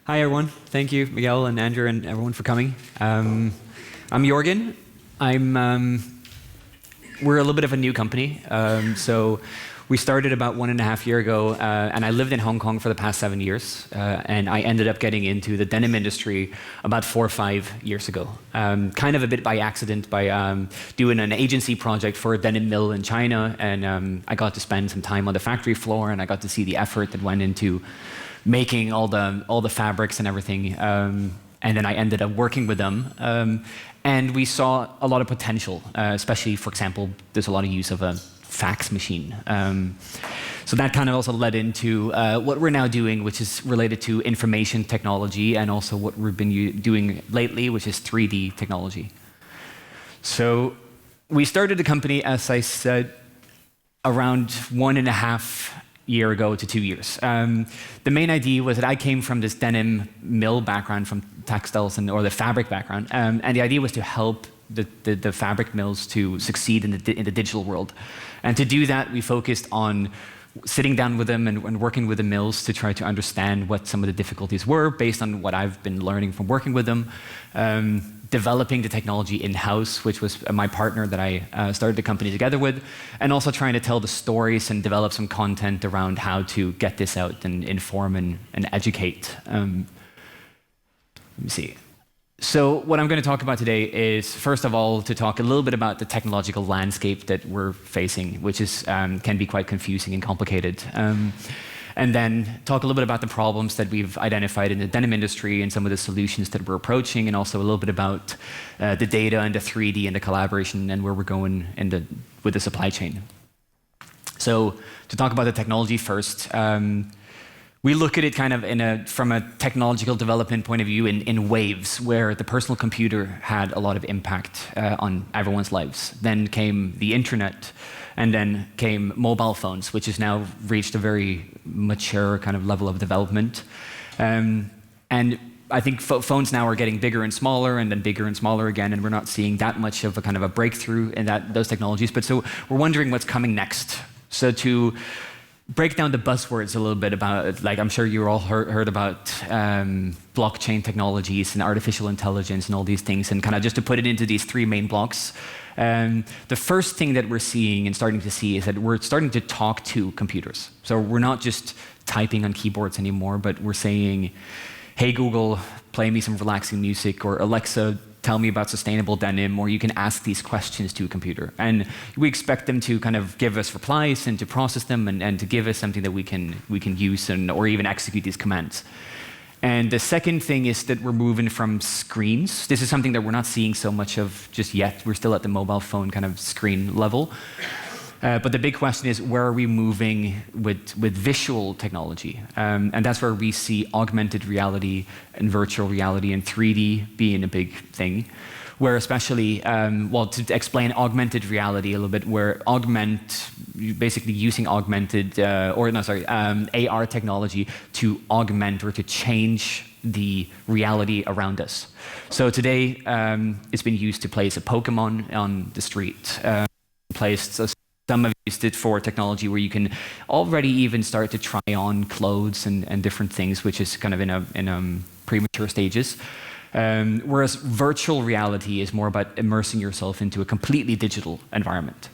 Hi, everyone. Thank you, Miguel and Andrew and everyone for coming. I'm Jørgen. We're a little bit of a new company. So we started about 1.5 years ago, and I lived in Hong Kong for the past 7 years. And I ended up getting into the denim industry about 4 or 5 years ago. Kind of a bit by accident, by doing an agency project for a denim mill in China. And I got to spend some time on the factory floor, and I got to see the effort that went into making all the fabrics and everything. And then I ended up working with them. And we saw a lot of potential, especially, for example, there's a lot of use of a fax machine. So that kind of also led into what we're now doing, which is related to information technology, and also what we've been doing lately, which is 3D technology. So we started the company, as I said, around 1.5 years ago to 2 years. The main idea was that I came from this denim mill background, from textiles or the fabric background, and the idea was to help the fabric mills to succeed in the digital world. And to do that, we focused on sitting down with them and working with the mills to try to understand what some of the difficulties were based on what I've been learning from working with them. Developing the technology in-house, which was my partner that I started the company together with, and also trying to tell the stories and develop some content around how to get this out and inform and educate. Let me see. So what I'm going to talk about today is, first of all, to talk a little bit about the technological landscape that we're facing, which is can be quite confusing and complicated. And then talk a little bit about the problems that we've identified in the denim industry and some of the solutions that we're approaching, and also a little bit about the data and the 3D and the collaboration and where we're going with the supply chain. So to talk about the technology first, we look at it kind of from a technological development point of view in waves, where the personal computer had a lot of impact on everyone's lives. Then came the internet, and then came mobile phones, which has now reached a very mature kind of level of development. And I think phones now are getting bigger and smaller, and then bigger and smaller again, and we're not seeing that much of a kind of a breakthrough in those technologies. But so we're wondering what's coming next. So to break down the buzzwords a little bit about, like, I'm sure you all heard about blockchain technologies and artificial intelligence and all these things, and kind of just to put it into these 3 main blocks. The first thing that we're seeing and starting to see is that we're starting to talk to computers. So we're not just typing on keyboards anymore, but we're saying, hey Google, play me some relaxing music, or Alexa, tell me about sustainable denim, or you can ask these questions to a computer. And we expect them to kind of give us replies and to process them and to give us something that we can use or even execute these commands. And the second thing is that we're moving from screens. This is something that we're not seeing so much of just yet. We're still at the mobile phone kind of screen level. But the big question is, where are we moving with visual technology? And that's where we see augmented reality and virtual reality and 3D being a big thing. Where especially, well, to explain augmented reality a little bit, where basically using AR technology to augment or to change the reality around us. So today, it's been used to place a Pokemon on the street. Some have used it for technology where you can already even start to try on clothes and different things, which is kind of in premature stages. Whereas virtual reality is more about immersing yourself into a completely digital environment.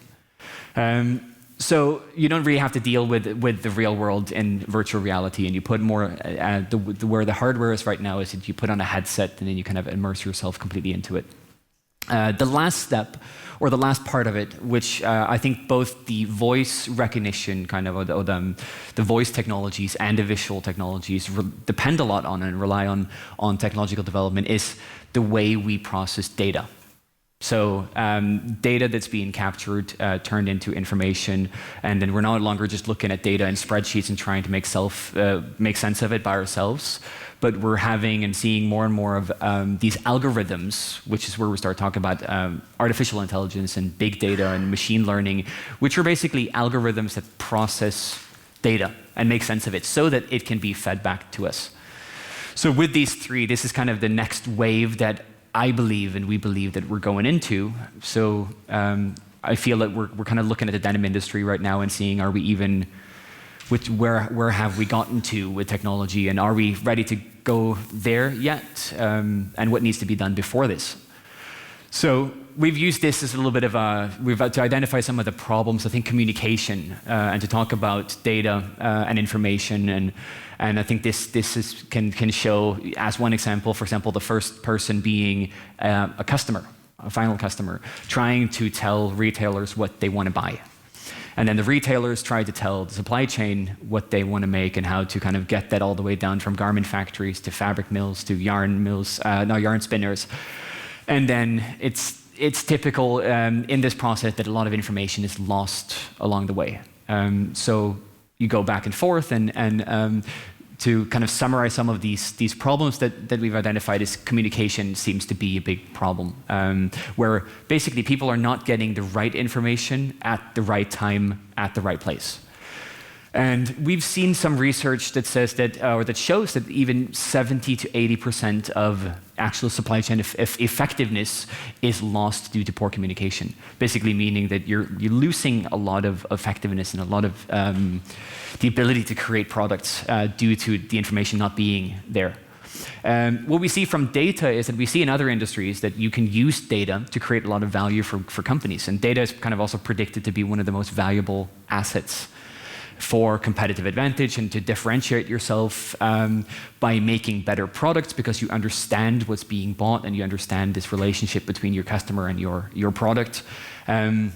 So you don't really have to deal with the real world in virtual reality, and you put more, where the hardware is right now is that you put on a headset and then you kind of immerse yourself completely into it. The last step, or the last part of it, which I think both the voice recognition kind of, or the voice technologies and the visual technologies depend a lot on and rely on technological development, is the way we process data. So data that's being captured, turned into information, and then we're no longer just looking at data in spreadsheets and trying to make sense of it by ourselves, but we're having and seeing more and more of these algorithms, which is where we start talking about artificial intelligence and big data and machine learning, which are basically algorithms that process data and make sense of it so that it can be fed back to us. So with these 3, this is kind of the next wave that I believe and we believe that we're going into. So I feel that we're kind of looking at the denim industry right now and seeing, are we even, where have we gotten to with technology, and are we ready to go there yet, and what needs to be done before this. So we've used this as a little bit of to identify some of the problems, I think communication, and to talk about data and information, and I think this can show, as one example, for example, the first person being a customer, a final customer, trying to tell retailers what they want to buy. And then the retailers try to tell the supply chain what they want to make and how to kind of get that all the way down from garment factories to fabric mills to yarn spinners. And then it's typical in this process that a lot of information is lost along the way. So you go back and forth, and to kind of summarize some of these problems that we've identified, is communication seems to be a big problem, where basically people are not getting the right information at the right time, at the right place. And we've seen some research that says that, or that shows that even 70 to 80% of actual supply chain effectiveness is lost due to poor communication. Basically meaning that you're losing a lot of effectiveness and a lot of the ability to create products due to the information not being there. What we see from data is that we see in other industries that you can use data to create a lot of value for companies. And data is kind of also predicted to be one of the most valuable assets for competitive advantage and to differentiate yourself by making better products, because you understand what's being bought and you understand this relationship between your customer and your product. And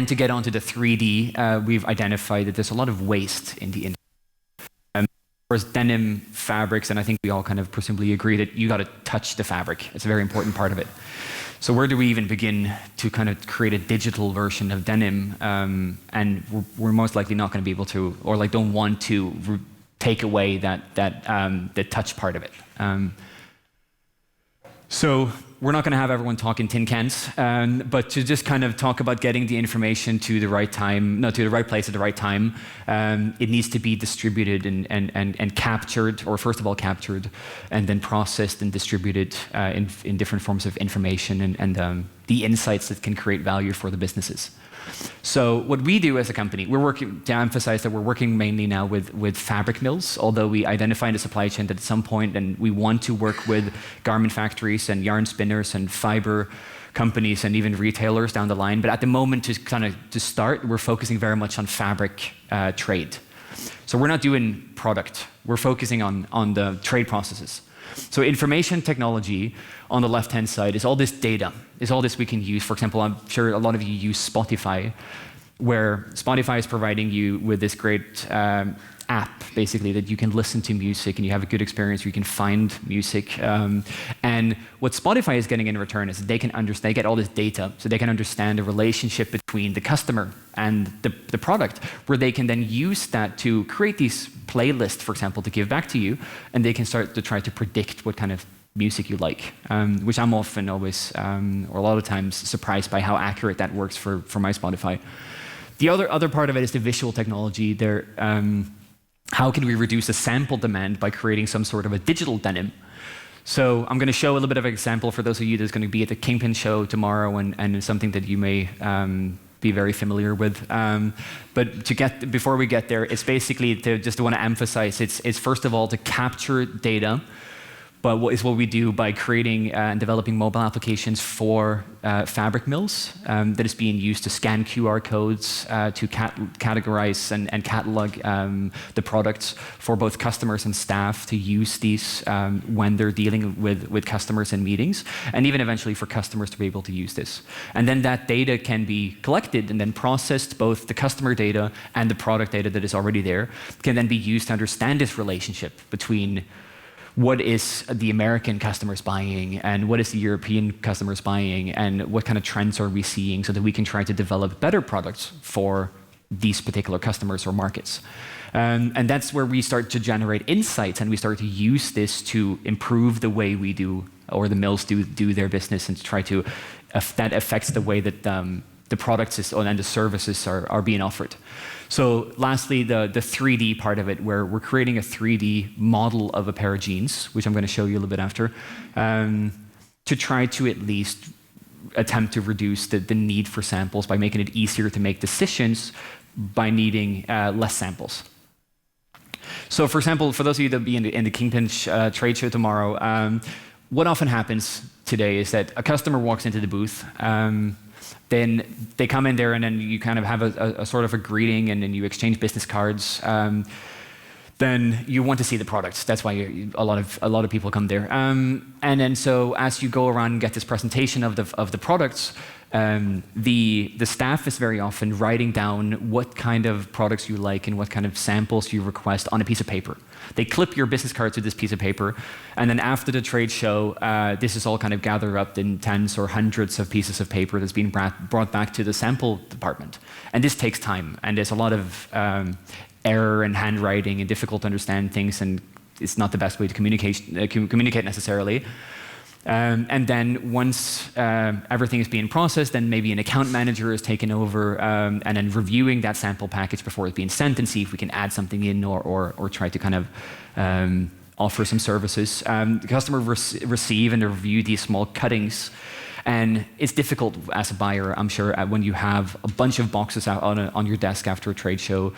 to get onto the 3D, we've identified that there's a lot of waste in the industry. Whereas denim fabrics, and I think we all kind of presumably agree that you got to touch the fabric. It's a very important part of it. So where do we even begin to kind of create a digital version of denim? And we're most likely not going to be able to, or like don't want to take away the touch part of it. So we're not going to have everyone talk in tin cans, but to just kind of talk about getting the information to the right time, to the right place at the right time. It needs to be distributed and captured, or first of all captured, and then processed and distributed in different forms of information and the insights that can create value for the businesses. So what we do as a company, we're working to emphasize that we're working mainly now with fabric mills, although we identify in the supply chain that at some point, and we want to work with garment factories and yarn spinners and fiber companies and even retailers down the line. But at the moment, to start, we're focusing very much on fabric trade. So we're not doing product. We're focusing on the trade processes. So information technology on the left-hand side is all this data, is all this we can use. For example, I'm sure a lot of you use Spotify, where Spotify is providing you with this great app, basically, that you can listen to music and you have a good experience, you can find music. And what Spotify is getting in return is that they can understand, they get all this data, so they can understand the relationship between the customer and the product, where they can then use that to create these playlists, for example, to give back to you, and they can start to try to predict what kind of music you like, which I'm often always, or a lot of times, surprised by how accurate that works for my Spotify. The other part of it is the visual technology. How can we reduce the sample demand by creating some sort of a digital denim? So I'm going to show a little bit of an example for those of you that's going to be at the Kingpins show tomorrow, and it's something that you may be very familiar with. But before we get there, it's basically just want to emphasize, it's first of all to capture data, but what we do by creating and developing mobile applications for fabric mills that is being used to scan QR codes to categorize and catalog the products for both customers and staff to use these when they're dealing with customers in meetings, and even eventually for customers to be able to use this. And then that data can be collected and then processed, both the customer data and the product data that is already there, can then be used to understand this relationship between what is the American customers buying and what is the European customers buying, and what kind of trends are we seeing, so that we can try to develop better products for these particular customers or markets. And that's where we start to generate insights, and we start to use this to improve the way we do, or the mills do their business, and to try to, that affects the way that the products and the services are being offered. So lastly, the 3D part of it, where we're creating a 3D model of a pair of jeans, which I'm going to show you a little bit after, to try to at least attempt to reduce the need for samples by making it easier to make decisions by needing less samples. So for example, for those of you that will be in the Kingpins trade show tomorrow, what often happens today is that a customer walks into the booth, then they come in there and then you kind of have a sort of a greeting and then you exchange business cards. Then you want to see the products. That's why a lot of people come there. And then so as you go around and get this presentation of the products, the staff is very often writing down what kind of products you like and what kind of samples you request on a piece of paper. They clip your business card to this piece of paper, and then after the trade show, this is all kind of gathered up in tens or hundreds of pieces of paper that's being brought back to the sample department. And this takes time, and there's a lot of error in handwriting and difficult to understand things, and it's not the best way to communicate necessarily. And then once everything is being processed, then maybe an account manager is taken over and then reviewing that sample package before it's being sent and see if we can add something in or try to kind of offer some services. The customer receive and review these small cuttings. And it's difficult as a buyer, I'm sure, when you have a bunch of boxes out on your desk after a trade show,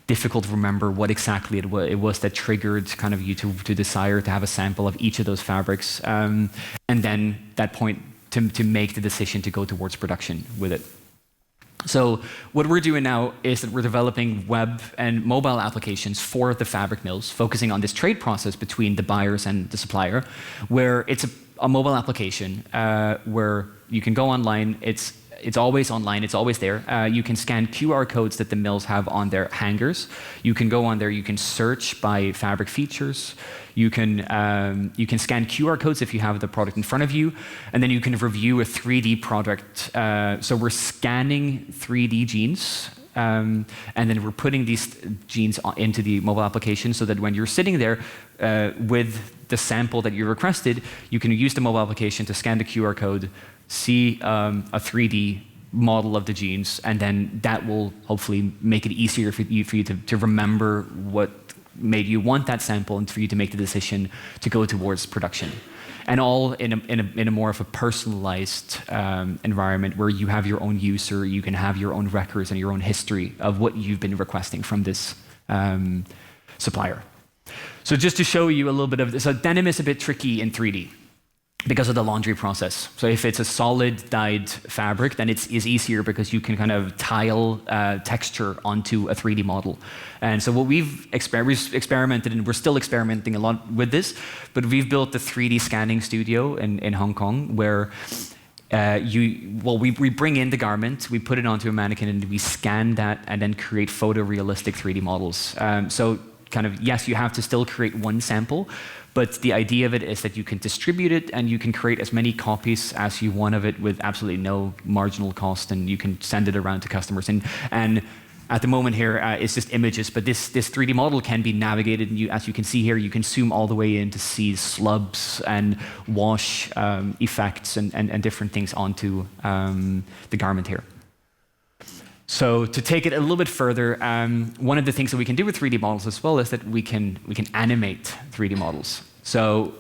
difficult to remember what exactly it was that triggered kind of you to desire to have a sample of each of those fabrics, and then that point to make the decision to go towards production with it. So what we're doing now is that we're developing web and mobile applications for the fabric mills, focusing on this trade process between the buyers and the supplier, where it's a mobile application where you can go online. It's always online, it's always there. You can scan QR codes that the mills have on their hangers. You can go on there, you can search by fabric features. You can scan QR codes if you have the product in front of you, and then you can review a 3D product. So we're scanning 3D jeans, and then we're putting these jeans into the mobile application so that when you're sitting there with the sample that you requested, you can use the mobile application to scan the QR code, see a 3D model of the jeans, and then that will hopefully make it easier for you to remember what made you want that sample and for you to make the decision to go towards production. And all in a more of a personalized environment where you have your own user, you can have your own records and your own history of what you've been requesting from this supplier. So just to show you a little bit of this, so denim is a bit tricky in 3D. Because of the laundry process. So if it's a solid dyed fabric, then it's easier because you can kind of tile texture onto a 3D model. And so what we've experimented, and we're still experimenting a lot with this, but we've built the 3D scanning studio in Hong Kong where we bring in the garment, we put it onto a mannequin, and we scan that and then create photorealistic 3D models. So kind of, yes, you have to still create one sample, but the idea of it is that you can distribute it and you can create as many copies as you want of it with absolutely no marginal cost, and you can send it around to customers. And at the moment here, it's just images, but this 3D model can be navigated, and as you can see here, you can zoom all the way in to see slubs and wash effects and different things onto the garment here. So to take it a little bit further, one of the things that we can do with 3D models as well is that we can animate 3D models. So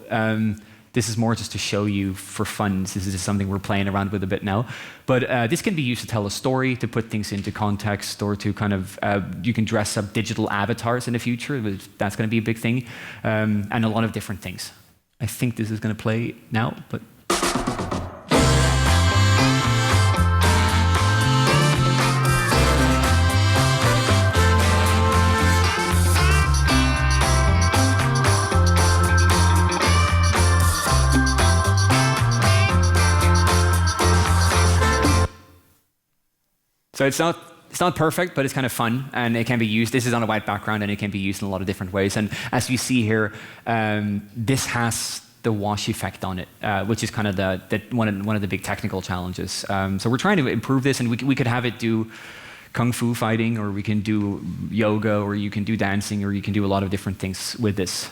this is more just to show you for fun. This is just something we're playing around with a bit now. But this can be used to tell a story, to put things into context, or to kind of, you can dress up digital avatars in the future. That's going to be a big thing, and a lot of different things. I think this is going to play now, but. So it's not perfect, but it's kind of fun, and it can be used. This is on a white background, and it can be used in a lot of different ways. And as you see here, this has the wash effect on it, which is kind of one of the big technical challenges. So we're trying to improve this, and we could have it do kung fu fighting, or we can do yoga, or you can do dancing, or you can do a lot of different things with this.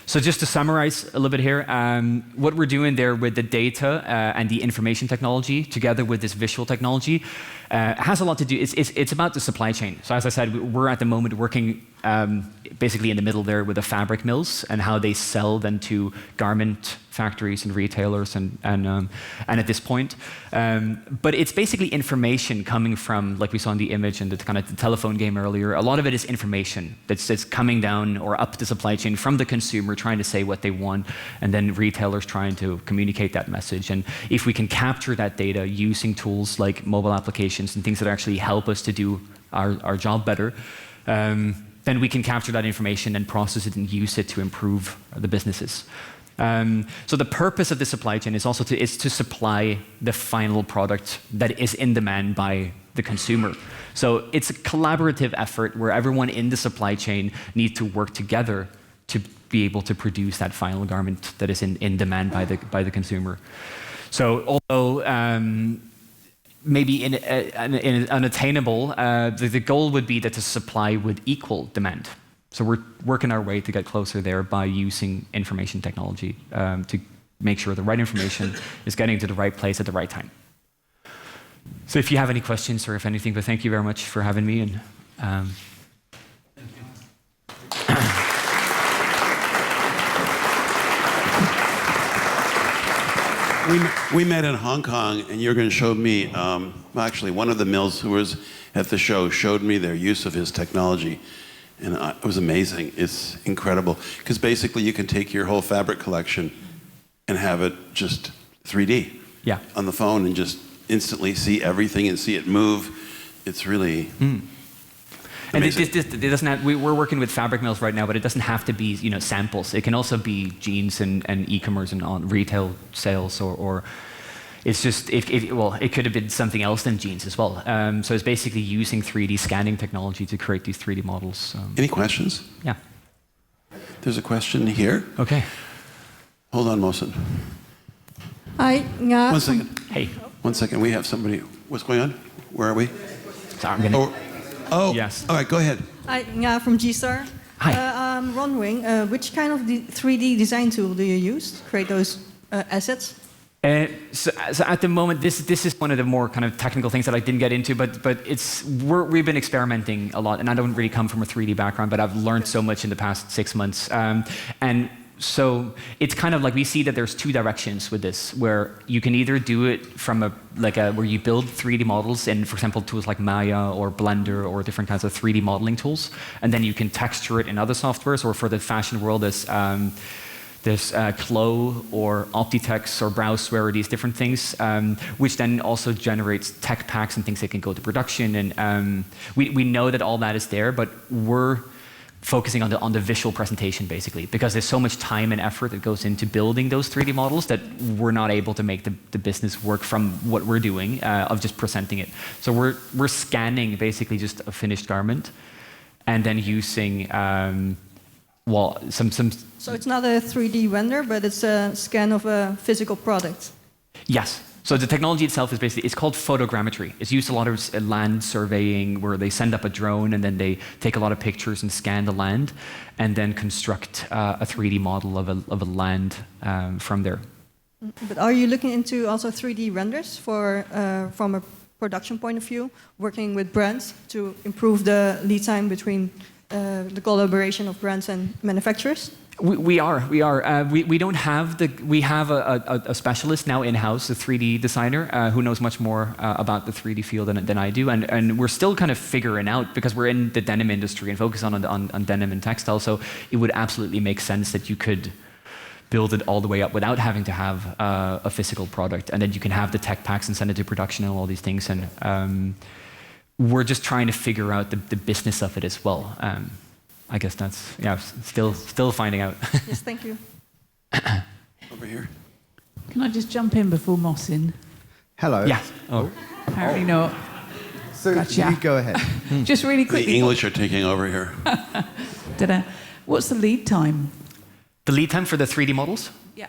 So just to summarize a little bit here, what we're doing there with the data and the information technology, together with this visual technology, has a lot to do, it's about the supply chain. So as I said, we're at the moment working basically in the middle there with the fabric mills and how they sell then to garment factories and retailers and at this point. But it's basically information coming from, like we saw in the image and the kind of the telephone game earlier, a lot of it is information that's coming down or up the supply chain from the consumer trying to say what they want, and then retailers trying to communicate that message. And if we can capture that data using tools like mobile applications and things that actually help us to do our job better, then we can capture that information and process it and use it to improve the businesses. So the purpose of the supply chain is also to supply the final product that is in demand by the consumer. So it's a collaborative effort where everyone in the supply chain needs to work together to be able to produce that final garment that is in demand by the consumer. So although maybe unattainable, the goal would be that the supply would equal demand. So we're working our way to get closer there by using information technology to make sure the right information is getting to the right place at the right time. So if you have any questions or if anything, but thank you very much for having me. And We met in Hong Kong, and Jørgen showed me, actually one of the mills who was at the show showed me their use of his technology. And it was amazing. It's incredible. Because basically you can take your whole fabric collection and have it just 3D on the phone and just instantly see everything and see it move. It's really and it doesn't have, we're working with fabric mills right now, but it doesn't have to be samples. It can also be jeans and e-commerce and on retail sales or it's just, it could have been something else than jeans as well. So it's basically using 3D scanning technology to create these 3D models. Any questions? Yeah. There's a question here. Okay. Hold on, Mohsen. Hi. One second. Hey. 1 second. We have somebody. What's going on? Where are we? Sorry, I'm gonna... Oh, yes. All right, go ahead. Hi, Nga from G-Star. Hi. I'm wondering, which kind of 3D design tool do you use to create those assets? So at the moment, this is one of the more kind of technical things that I didn't get into, but we've been experimenting a lot, and I don't really come from a 3D background, but I've learned so much in the past 6 months. And so it's kind of like we see that there's two directions with this, where you can either do it from where you build 3D models in, for example, tools like Maya or Blender or different kinds of 3D modeling tools, and then you can texture it in other softwares, or for the fashion world, there's Clo or Optitex or Browseware or these different things, which then also generates tech packs and things that can go to production. And we know that all that is there, but we're focusing on the visual presentation basically, because there's so much time and effort that goes into building those 3D models that we're not able to make the business work from what we're doing of just presenting it. So we're scanning basically just a finished garment, and then using some. So it's not a 3D render, but it's a scan of a physical product. Yes. So the technology itself is basically, it's called photogrammetry. It's used a lot of land surveying, where they send up a drone and then they take a lot of pictures and scan the land and then construct a 3D model of a land from there. But are you looking into also 3D renders from a production point of view, working with brands to improve the lead time between the collaboration of brands and manufacturers? We don't have we have a specialist now in-house, a 3D designer, who knows much more about the 3D field than I do, and we're still kind of figuring out, because we're in the denim industry and focus on denim and textile, so it would absolutely make sense that you could build it all the way up without having to have a physical product, and then you can have the tech packs and send it to production and all these things, and we're just trying to figure out the business of it as well. I guess that's, still finding out. Yes, thank you. Over here. Can I just jump in before Mohsen? Hello. Yeah. Oh. Apparently not. So Gotcha. you go ahead. Just really The quickly. English are taking over here. What's the lead time? The lead time for the 3D models? Yeah.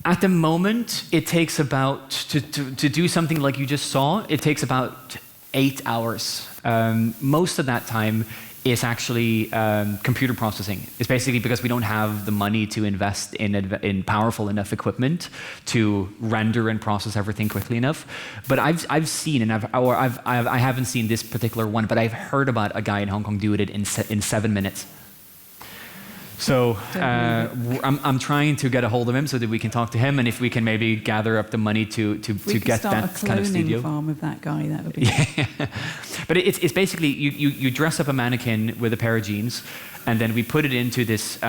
At the moment, it takes about, to do something like you just saw, it takes about 8 hours. Most of that time is actually computer processing. It's basically because we don't have the money to invest in powerful enough equipment to render and process everything quickly enough. But I've seen, and I haven't seen this particular one, but I've heard about a guy in Hong Kong do it in 7 minutes. So I'm trying to get a hold of him so that we can talk to him, and if we can maybe gather up the money to get that kind of studio. We could start a cloning farm with that guy. That would be. Yeah. But it's basically you dress up a mannequin with a pair of jeans, and then we put it into this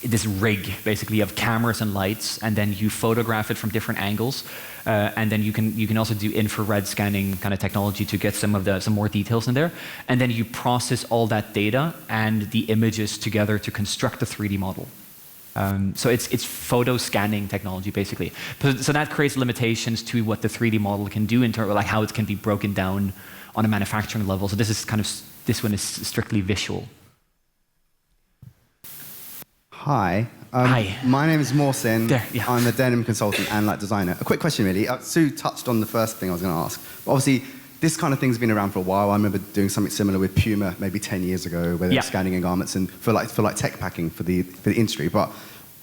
this rig basically of cameras and lights, and then you photograph it from different angles, and then you can also do infrared scanning kind of technology to get some more details in there, and then you process all that data and the images together to construct a 3D model. So it's photo scanning technology basically. So that creates limitations to what the 3D model can do in terms of like how it can be broken down on a manufacturing level. So this one is strictly visual. Hi. Hi. My name is Mohsin. Yeah. I'm a denim consultant and light designer. A quick question, really. Sue touched on the first thing I was going to ask. But obviously, this kind of thing's been around for a while. I remember doing something similar with Puma maybe 10 years ago, where they were scanning in garments and for tech packing for the industry. But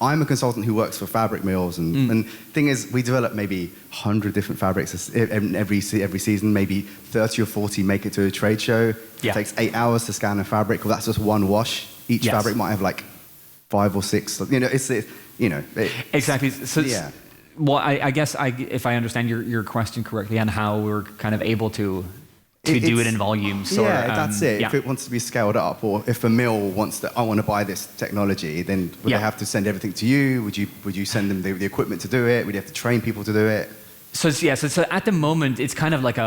I'm a consultant who works for fabric mills, and thing is, we develop maybe 100 different fabrics every season. Maybe 30 or 40 make it to a trade show. It takes 8 hours to scan a fabric. Well, that's just one wash. Each fabric might have like 5 or 6. Exactly. So well, I guess if I understand your question correctly on how we're kind of able to do it in volumes. That's it. If it wants to be scaled up, or if a mill wants to, I want to buy this technology, then would they have to send everything to you? Would you send them the equipment to do it? Would you have to train people to do it? So at the moment, it's kind of like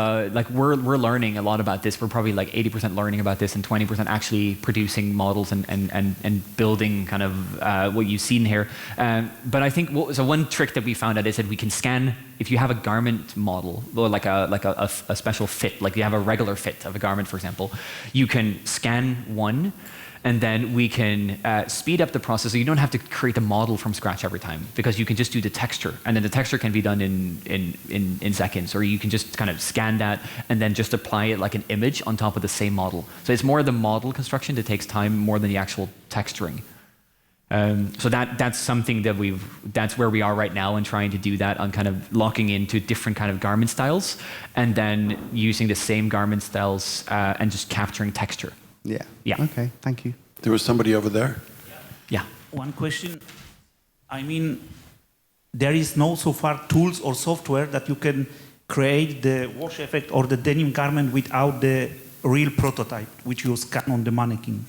we're learning a lot about this. We're probably like 80% learning about this and 20% actually producing models and building kind of what you've seen here. But I think one trick that we found out is that we can scan, if you have a garment model, or like a special fit, like you have a regular fit of a garment, for example, you can scan one, and then we can speed up the process so you don't have to create a model from scratch every time, because you can just do the texture, and then the texture can be done in seconds, or you can just kind of scan that and then just apply it like an image on top of the same model. So it's more the model construction that takes time more than the actual texturing. So that's something that that's where we are right now, and trying to do that on kind of locking into different kind of garment styles, and then using the same garment styles and just capturing texture. Yeah. Okay, thank you. There was somebody over there. Yeah. One question. I mean, there is no so far tools or software that you can create the wash effect or the denim garment without the real prototype, which you scan on the mannequin.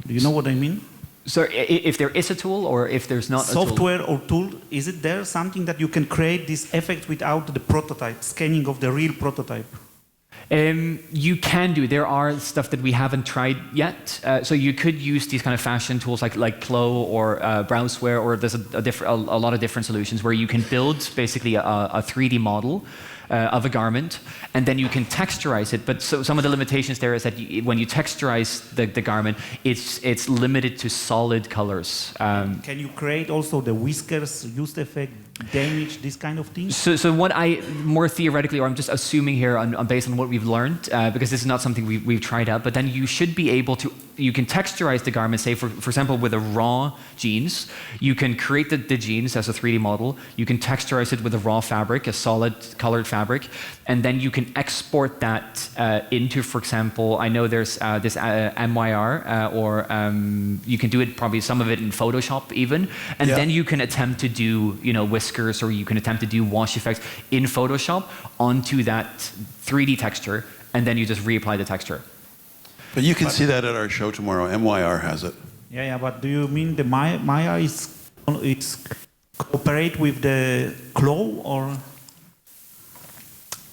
Do you know what I mean? So if there is a tool, or if there's not software or tool, is it there something that you can create this effect without the prototype, scanning of the real prototype? You can do. There are stuff that we haven't tried yet. So you could use these kind of fashion tools like Plo or Browseware, or there's a lot of different solutions where you can build basically a 3D model of a garment, and then you can texturize it. But so some of the limitations there is that when you texturize the garment, it's limited to solid colors. Can you create also the whiskers, used effect, damage, this kind of things? So what more theoretically, or I'm just assuming here based on what we've learned, because this is not something we've tried out, but then you should be able to, you can texturize the garment, say for example with a raw jeans, you can create the jeans as a 3D model, you can texturize it with a raw fabric, a solid colored fabric, and then you can export that into, for example, I know there's this MYR, or you can do it probably some of it in Photoshop even, and then you can attempt to do, whiskers, or you can attempt to do wash effects in Photoshop onto that 3D texture, and then you just reapply the texture. But you can see that at our show tomorrow. MYR has it. Yeah, but do you mean the Maya it's cooperate with the Claw, or?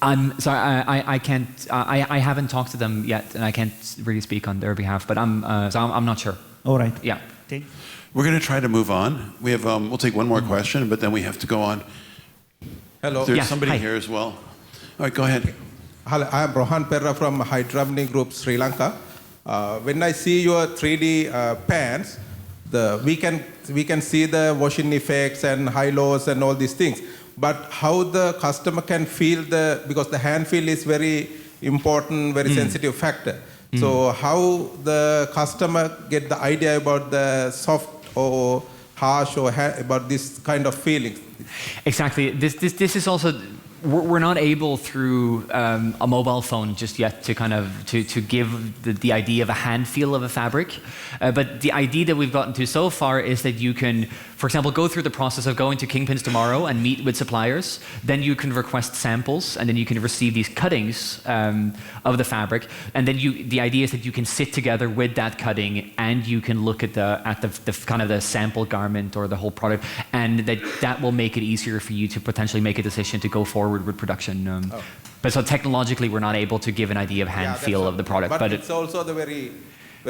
I'm sorry, I can't. I haven't talked to them yet, and I can't really speak on their behalf. But I'm not sure. All right. Yeah. Okay. We're going to try to move on. We have we'll take one more question, but then we have to go on. Hello. There's somebody here as well. All right, go ahead. Hello, I'm Rohan Perra from Hydrabni Group, Sri Lanka. When I see your 3D pants, we can see the washing effects and high-lows and all these things. but how the customer can feel because the hand feel is very important, very sensitive factor. So how the customer get the idea about the soft or harsh or about this kind of feeling? Exactly. This is also, we're not able through a mobile phone just yet to kind of to give the idea of a hand feel of a fabric. But the idea that we've gotten to so far is that you can, for example, go through the process of going to Kingpins tomorrow and meet with suppliers. Then you can request samples, and then you can receive these cuttings of the fabric. And then the idea is that you can sit together with that cutting, and you can look at the kind of the sample garment or the whole product, and that will make it easier for you to potentially make a decision to go forward with production. But so technologically, we're not able to give an idea of hand feel of the product. But it's also the very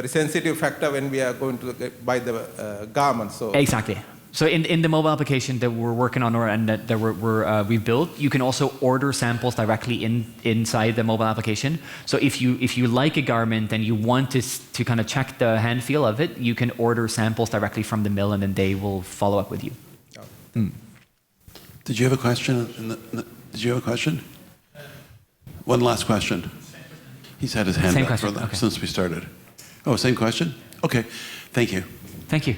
sensitive factor when we are going to buy the garments. So exactly. So in the mobile application that we're working on and that we've built, you can also order samples directly inside the mobile application. So if you like a garment and you want to kind of check the hand feel of it, you can order samples directly from the mill, and then they will follow up with you. Did you have a question? Did you have a question? One last question. He's had his hand Same up question. Okay. since we started. Oh, same question? Okay. Thank you. Thank you.